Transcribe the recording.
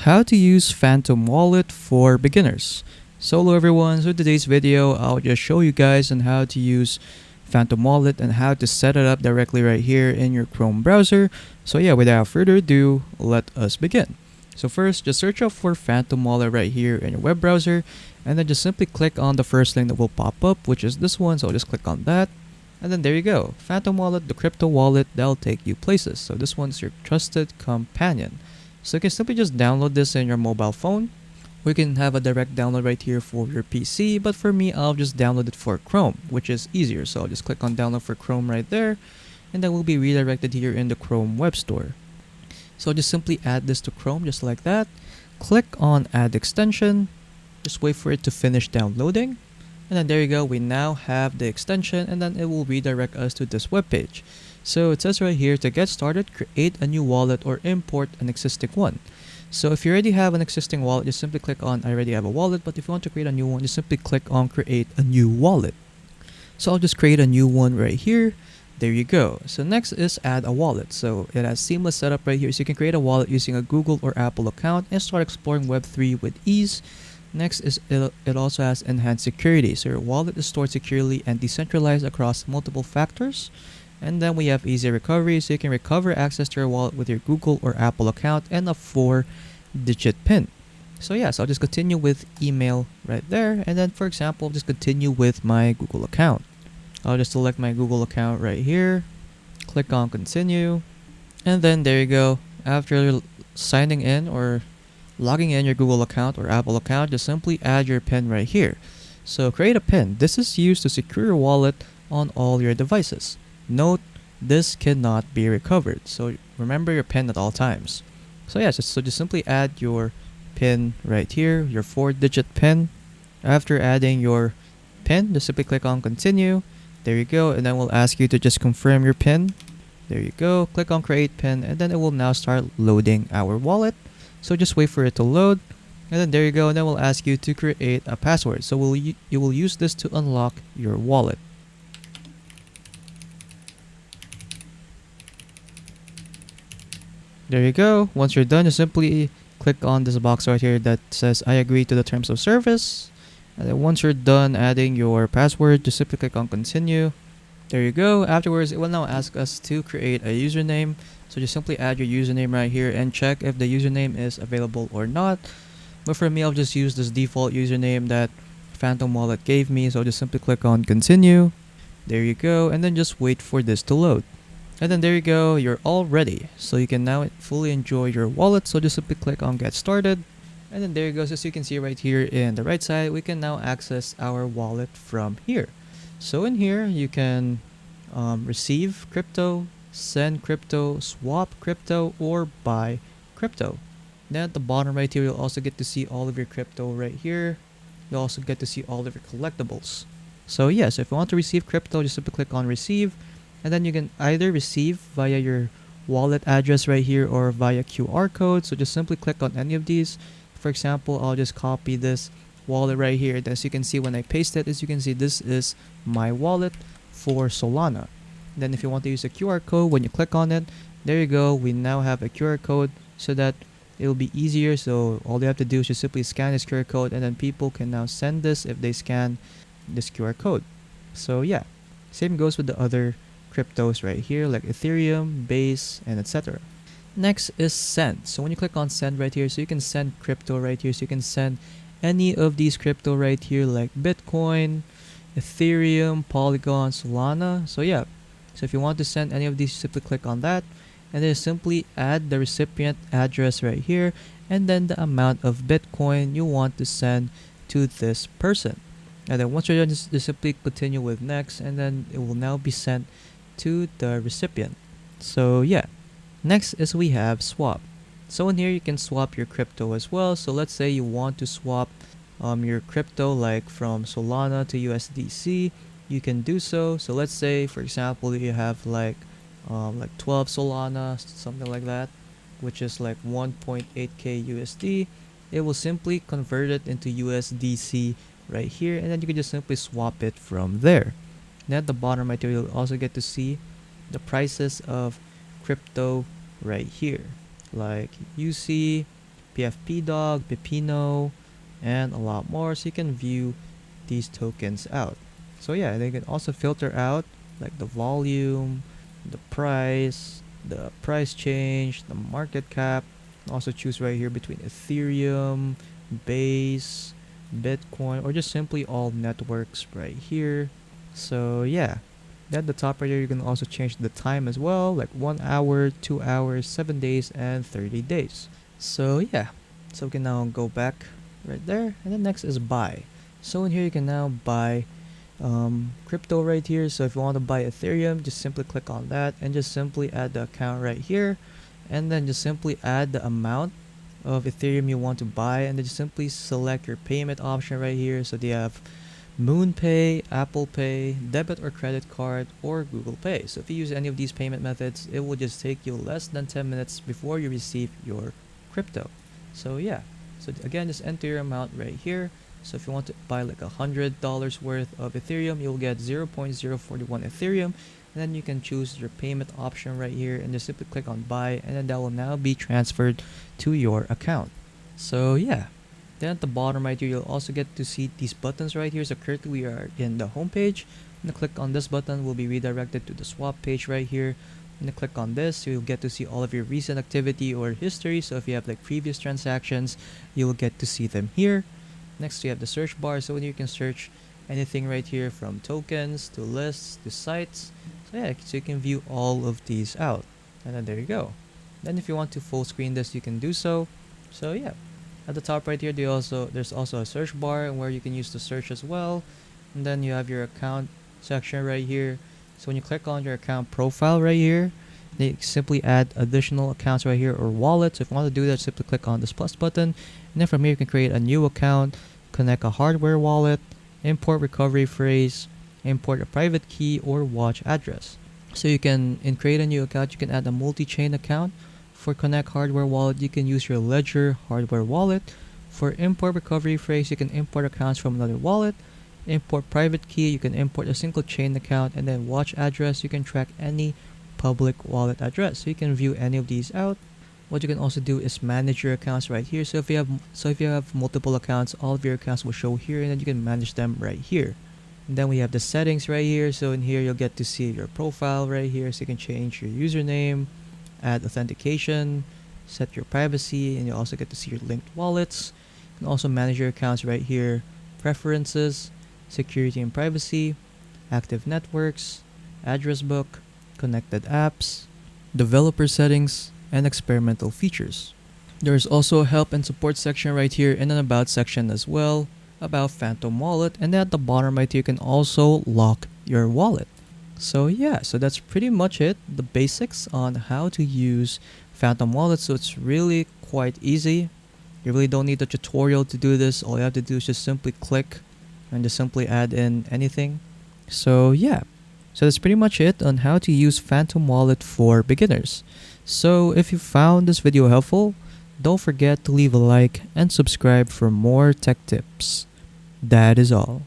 How to use Phantom Wallet for beginners. So hello everyone, so today's video I'll just show you guys on how to use Phantom Wallet and how to set it up directly right here in your Chrome browser. So yeah, without further ado, let us begin. So first, just search up for Phantom Wallet right here in your web browser, and then just simply click on the first link that will pop up, which is this one. So I'll just click on that, and then there you go, Phantom Wallet, the crypto wallet that'll take you places. So this one's your trusted companion. So you can simply just download this in your mobile phone. We can have a direct download right here for your PC, but for me, I'll just download it for Chrome, which is easier. So I'll just click on download for Chrome right there, and then we'll be redirected here in the Chrome Web Store. So just simply add this to Chrome just like that. Click on add extension. Just wait for it to finish downloading. And then there you go, we now have the extension, and then it will redirect us to this web page. So it says right here, to get started, create a new wallet or import an existing one. So if you already have an existing wallet, just simply click on I already have a wallet, but if you want to create a new one, just simply click on create a new wallet. So I'll just create a new one right here. There you go. So next is add a wallet. So it has seamless setup right here, so you can create a wallet using a Google or Apple account and start exploring Web3 with ease. Next is it also has enhanced security, so your wallet is stored securely and decentralized across multiple factors. And then we have easy recovery, so you can recover access to your wallet with your Google or Apple account and a 4-digit PIN. So yeah, so I'll just continue with email right there, and then for example, just continue with my Google account. I'll just select my Google account right here, click on continue, and then there you go. After signing in or logging in your Google account or Apple account, just simply add your PIN right here. So create a PIN. This is used to secure your wallet on all your devices. Note, this cannot be recovered, so remember your PIN at all times. So yeah, so just simply add your PIN right here, your 4-digit PIN. After adding your PIN, just simply click on continue. There you go, and then we'll ask you to just confirm your PIN. There you go, click on create PIN, and then it will now start loading our wallet. So just wait for it to load, and then there you go, and then we'll ask you to create a password. So you will use this to unlock your wallet. There you go. Once you're done, you simply click on this box right here that says I agree to the terms of service. And then once you're done adding your password, just simply click on continue. There you go. Afterwards, it will now ask us to create a username. So just simply add your username right here and check if the username is available or not. But for me, I'll just use this default username that Phantom Wallet gave me. So just simply click on continue. There you go. And then just wait for this to load. And then there you go, you're all ready. So you can now fully enjoy your wallet. So just simply click on get started. And then there you go, so as you can see right here in the right side, we can now access our wallet from here. So in here, you can receive crypto, send crypto, swap crypto, or buy crypto. Then at the bottom right here, you'll also get to see all of your crypto right here. You'll also get to see all of your collectibles. So yes, if you want to receive crypto, just simply click on receive. And then you can either receive via your wallet address right here or via QR code. So just simply click on any of these. For example, I'll just copy this wallet right here. As you can see, when I paste it, as you can see, this is my wallet for Solana. Then if you want to use a QR code, when you click on it, there you go. We now have a QR code so that it will be easier. So all they have to do is just simply scan this QR code, and then people can now send this if they scan this QR code. So yeah, same goes with the other cryptos right here like Ethereum, Base, and etc. Next is send. So when you click on send right here, so you can send crypto right here. So you can send any of these crypto right here like Bitcoin, Ethereum, Polygon, Solana. So yeah, so if you want to send any of these, simply click on that, and then simply add the recipient address right here, and then the amount of Bitcoin you want to send to this person. And then once you're done, just simply continue with next, and then it will now be sent to the recipient. So yeah, next is we have swap. So in here you can swap your crypto as well. So let's say you want to swap your crypto like from Solana to USDC, you can do so. So let's say for example you have like 12 Solana, something like that, which is like 1.8k USD. It will simply convert it into USDC right here, and then you can just simply swap it from there. And at the bottom right here, you'll also get to see the prices of crypto right here, like UC, PFP Dog, Pepino, and a lot more, so you can view these tokens out. So yeah, they can also filter out like the volume, the price change, the market cap. Also choose right here between Ethereum, Base, Bitcoin, or just simply all networks right here. So yeah, at the top right here, you can also change the time as well, like 1 hour, 2 hours, 7 days, and 30 days. So yeah, so we can now go back right there, and then next is buy. So in here you can now buy crypto right here. So if you want to buy Ethereum, just simply click on that and just simply add the account right here, and then just simply add the amount of Ethereum you want to buy, and then just simply select your payment option right here. So they have MoonPay, Apple Pay, debit or credit card, or Google Pay. So if you use any of these payment methods, it will just take you less than 10 minutes before you receive your crypto. So yeah, so again, just enter your amount right here. So if you want to buy like $100 worth of Ethereum, you'll get 0.041 Ethereum. And then you can choose your payment option right here and just simply click on buy, and then that will now be transferred to your account. So yeah, then at the bottom right here, you'll also get to see these buttons right here. So currently we are in the home page. And click on this button, will be redirected to the swap page right here. And click on this, you'll get to see all of your recent activity or history. So if you have like previous transactions, you will get to see them here. Next, you have the search bar. So when you can search anything right here, from tokens to lists to sites. So yeah, so you can view all of these out. And then there you go. Then if you want to full screen this, you can do so. So yeah, at the top right here, there's also a search bar where you can use the search as well. And then you have your account section right here. So when you click on your account profile right here, they simply add additional accounts right here or wallets. So if you want to do that, simply click on this plus button. And then from here, you can create a new account, connect a hardware wallet, import recovery phrase, import a private key, or watch address. So you can, in create a new account, you can add a multi-chain account. For connect hardware wallet, you can use your Ledger hardware wallet. For import recovery phrase, you can import accounts from another wallet. Import private key, you can import a single chain account. And then watch address, you can track any public wallet address. So you can view any of these out. What you can also do is manage your accounts right here. So if you have multiple accounts, all of your accounts will show here, and then you can manage them right here. And then we have the settings right here. So in here, you'll get to see your profile right here. So you can change your username, add authentication, set your privacy, and you'll also get to see your linked wallets. You can also manage your accounts right here. Preferences, security and privacy, active networks, address book, connected apps, developer settings, and experimental features. There's also a help and support section right here, and an about section as well about Phantom Wallet. And then at the bottom right here, you can also lock your wallet. So yeah, so that's pretty much it, the basics on how to use Phantom Wallet. So it's really quite easy. You really don't need a tutorial to do this. All you have to do is just simply click and just simply add in anything. So yeah, so that's pretty much it on how to use Phantom Wallet for beginners. So if you found this video helpful, don't forget to leave a like and subscribe for more tech tips. That is all.